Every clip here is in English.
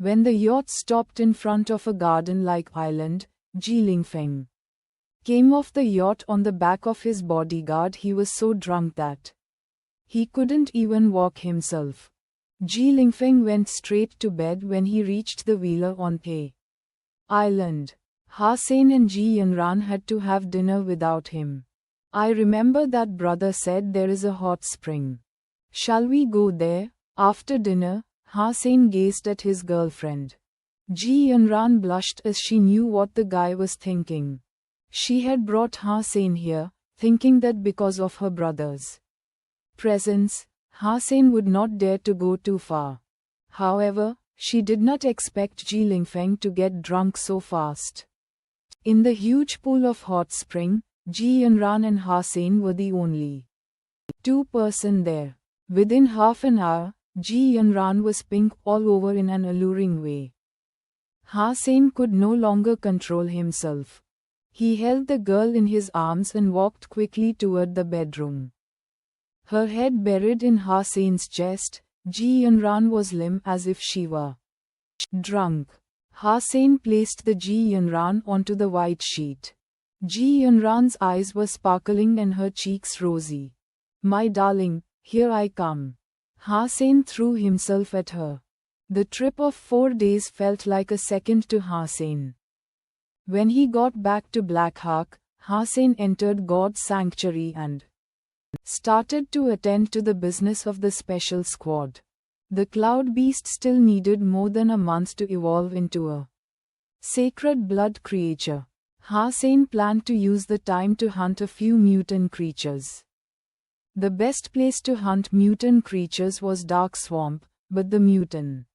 When the yacht stopped in front of a garden-like island, Ji Lingfeng came off the yacht on the back of his bodyguard. He was so drunk that he couldn't even walk himself. Ji Lingfeng went straight to bed when he reached the villa on the island. Hossein and Ji Yanran had to have dinner without him. I remember that brother said there is a hot spring. Shall we go there? After dinner, Hossein gazed at his girlfriend. Ji Yanran blushed as she knew what the guy was thinking. She had brought Hossein here, thinking that because of her brother's presence, Hossein would not dare to go too far. However, she did not expect Ji Lingfeng to get drunk so fast. In the huge pool of hot spring, Ji Yanran and Hossein were the only two persons there. Within half an hour, Ji Yanran was pink all over in an alluring way. Hossein could no longer control himself. He held the girl in his arms and walked quickly toward the bedroom. Her head buried in Hossein's chest, Ji Yanran was limp as if she were drunk. Hossein placed the Ji Yanran onto the white sheet. Ji Yanran's eyes were sparkling and her cheeks rosy. My darling, here I come. Hossein threw himself at her. The trip of 4 days felt like a second to Hossein. When he got back to Black Hawk, Hossein entered God's sanctuary and started to attend to the business of the special squad. The cloud beast still needed more than a month to evolve into a sacred blood creature. Hossein planned to use the time to hunt a few mutant creatures. The best place to hunt mutant creatures was Dark Swamp, but the mutant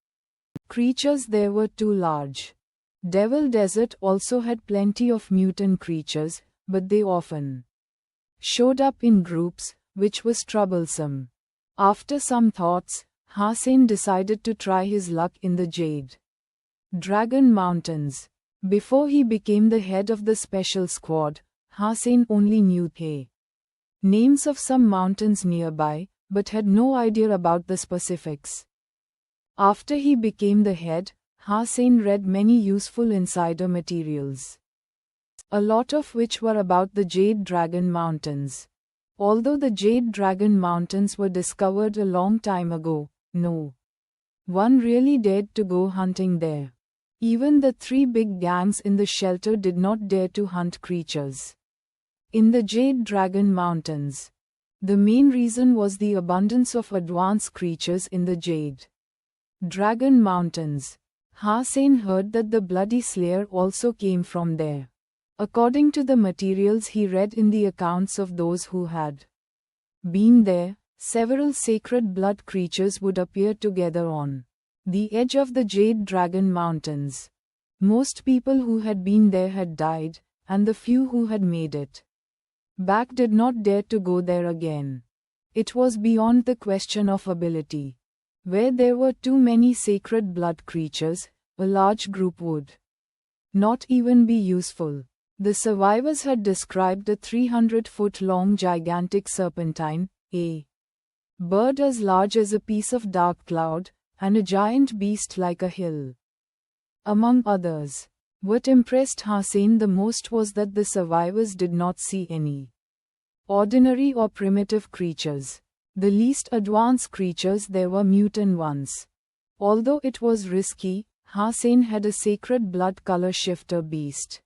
creatures there were too large. Devil Desert also had plenty of mutant creatures, but they often showed up in groups, which was troublesome. After some thoughts, Hossein decided to try his luck in the Jade Dragon Mountains. Before he became the head of the special squad, Hossein only knew the names of some mountains nearby, but had no idea about the specifics. After he became the head, Hossein read many useful insider materials, a lot of which were about the Jade Dragon Mountains. Although the Jade Dragon Mountains were discovered a long time ago, no one really dared to go hunting there. Even the 3 big gangs in the shelter did not dare to hunt creatures in the Jade Dragon Mountains. The main reason was the abundance of advanced creatures in the Jade Dragon Mountains. Hossein heard that the Bloody Slayer also came from there. According to the materials he read in the accounts of those who had been there, several sacred blood creatures would appear together on the edge of the Jade Dragon Mountains. Most people who had been there had died, and the few who had made it back did not dare to go there again. It was beyond the question of ability. Where there were too many sacred blood creatures, a large group would not even be useful. The survivors had described a 300-foot-long gigantic serpentine, a bird as large as a piece of dark cloud, and a giant beast like a hill, among others. What impressed Hossein the most was that the survivors did not see any ordinary or primitive creatures. The least advanced creatures there were mutant ones. Although it was risky, Hossein had a sacred blood color shifter beast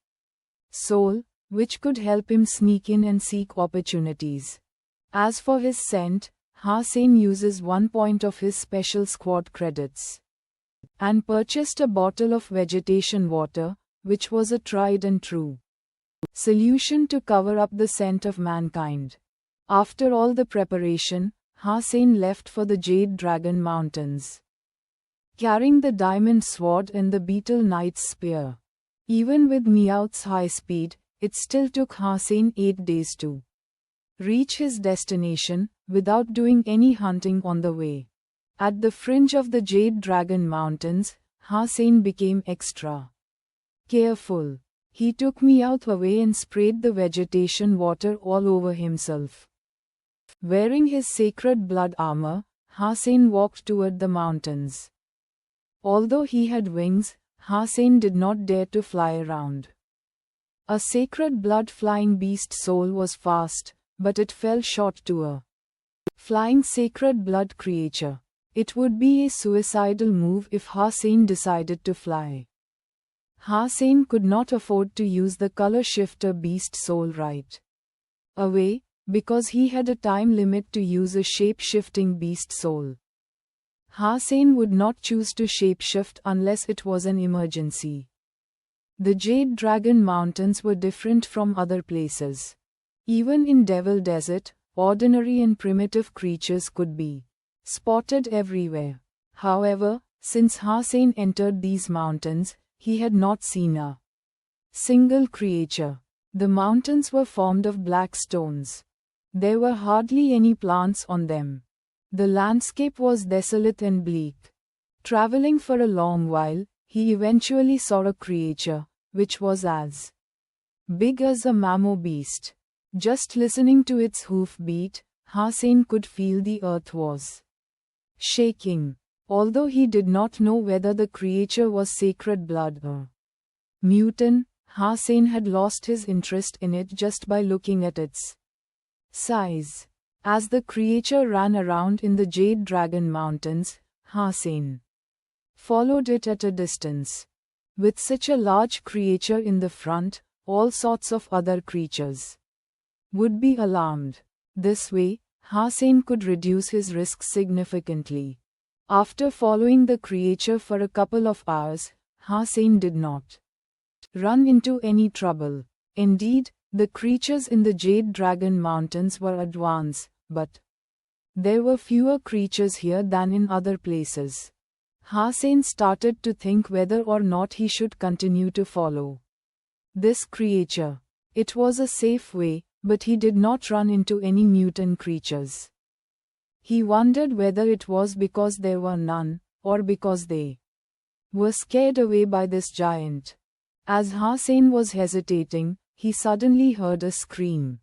soul, which could help him sneak in and seek opportunities. As for his scent, Hossein uses 1 point of his special squad credits and purchased a bottle of vegetation water, which was a tried and true solution to cover up the scent of mankind. After all the preparation, Hossein left for the Jade Dragon Mountains, carrying the diamond sword and the Beetle Knight's spear. Even with Meowth's high speed, it still took Hossein 8 days to reach his destination, without doing any hunting on the way. At the fringe of the Jade Dragon Mountains, Hossein became extra careful. He took Meowth away and sprayed the vegetation water all over himself. Wearing his sacred blood armor, Hossein walked toward the mountains. Although he had wings, Hussein did not dare to fly around. A sacred blood-flying beast soul was fast, but it fell short to a flying sacred blood creature. It would be a suicidal move if Hussein decided to fly. Hussein could not afford to use the color shifter beast soul right away, because he had a time limit to use a shape-shifting beast soul. Hussein would not choose to shapeshift unless it was an emergency. The Jade Dragon Mountains were different from other places. Even in Devil Desert, ordinary and primitive creatures could be spotted everywhere. However, since Hussein entered these mountains, he had not seen a single creature. The mountains were formed of black stones. There were hardly any plants on them. The landscape was desolate and bleak. Traveling for a long while, he eventually saw a creature, which was as big as a mammoth beast. Just listening to its hoofbeat, Hussein could feel the earth was shaking. Although he did not know whether the creature was sacred blood or mutant, Hussein had lost his interest in it just by looking at its size. As the creature ran around in the Jade Dragon Mountains, Hussein followed it at a distance. With such a large creature in the front, all sorts of other creatures would be alarmed. This way, Hussein could reduce his risk significantly. After following the creature for a couple of hours, Hussein did not run into any trouble. Indeed, the creatures in the Jade Dragon Mountains were advanced, but there were fewer creatures here than in other places. Hussein started to think whether or not he should continue to follow this creature. It was a safe way, but he did not run into any mutant creatures. He wondered whether it was because there were none, or because they were scared away by this giant. As Hussein was hesitating, he suddenly heard a scream.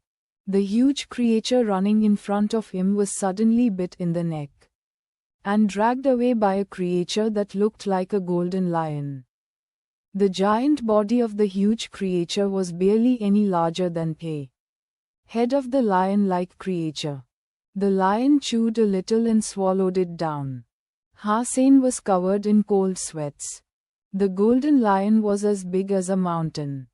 The huge creature running in front of him was suddenly bit in the neck and dragged away by a creature that looked like a golden lion. The giant body of the huge creature was barely any larger than the head of the lion-like creature. The lion chewed a little and swallowed it down. Hussein was covered in cold sweats. The golden lion was as big as a mountain.